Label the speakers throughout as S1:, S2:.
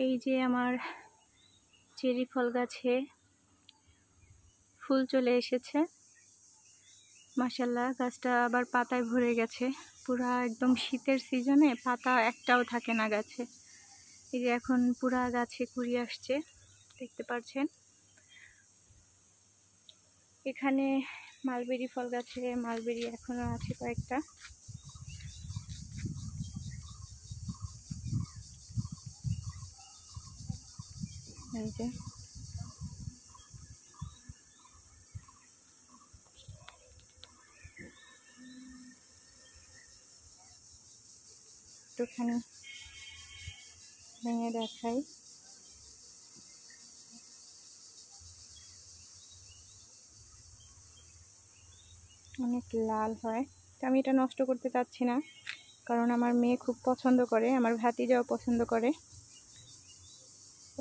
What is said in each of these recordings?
S1: এই যে আমার চেরি ফল গাছে ফুল চলে এসেছে। মাশাআল্লাহ, গাছটা আবার পাতায় ভরে গেছে। পুরা একদম শীতের সিজনে পাতা একটাও থাকে না গাছে। এই যে এখন পুরা গাছে কুড়ি আসছে, দেখতে পাচ্ছেন। এখানে মালবেরি ফল গাছে মালবেরি এখনো আছে কয়েকটা। এই যে একটুখানি ভেঙে দেখাই। অনেক লাল হয়, তো আমি এটা নষ্ট করতে চাচ্ছি না, কারণ আমার মেয়ে খুব পছন্দ করে, আমার ভাতিজাও পছন্দ করে,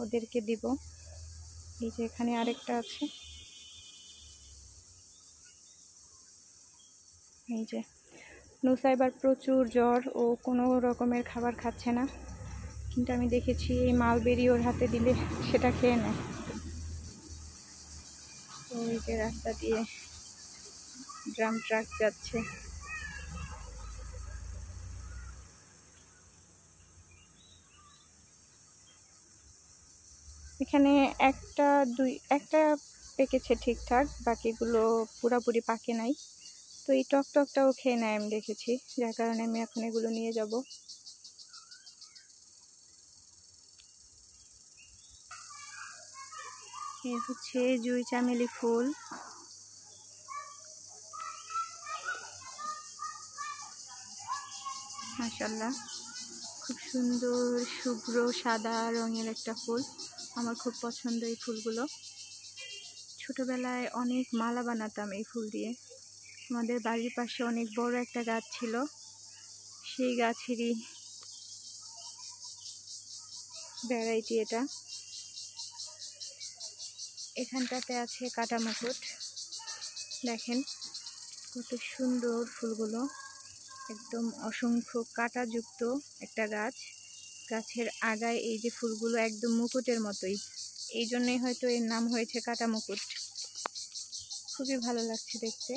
S1: ওদেরকে দিব। এই যে এখানে আরেকটা আছে। এই যে নুসা এবার প্রচুর জ্বর, ও কোনো রকমের খাবার খাচ্ছে না, কিন্তু আমি দেখেছি এই মালবেরি ওর হাতে দিলে সেটা খেয়ে নেয়। ওই যে রাস্তা দিয়ে ড্রাম ট্রাক যাচ্ছে। এখানে একটা পেকেছে ঠিকঠাক, বাকিগুলো পুরাপুরি পাকে নাই। তো এই টকটাও খেয়ে নেয় আমি দেখেছি, যার কারণে আমি এখন এগুলো নিয়ে যাব। এই হচ্ছে জুঁই চামেলি ফুল। মাশাআল্লাহ, খুব সুন্দর শুভ্র সাদা রঙের একটা ফুল। আমার খুব পছন্দ এই ফুলগুলো। ছোটবেলায় অনেক মালা বানাতাম এই ফুল দিয়ে। আমাদের বাড়ির পাশে অনেক বড় একটা গাছ ছিল, সেই গাছেরই ভ্যারাইটি এটা। এখানটাতে আছে কাটা মুকুট, দেখেন কত সুন্দর ফুলগুলো, একদম অসংখ্য কাঁটাযুক্ত একটা গাছ। গাছের আগায় এই যে ফুলগুলো একদম মুকুটের মতোই, এই জন্যই হয়তো এর নাম হয়েছে কাটা মুকুট। খুবই ভালো লাগছে দেখতে।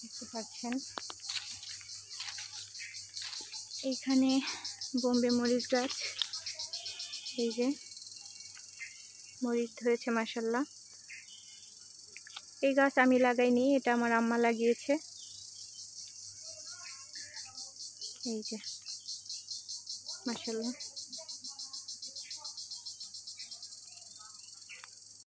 S1: দেখতে পাচ্ছেন এইখানে বোম্বে মরিচ গাছ। এই যে মরিচ ধরেছে মাশাআল্লাহ। এই গাছ আমি লাগাইনি, এটা আমার আম্মা লাগিয়েছে। এই যে মাশাআল্লাহ।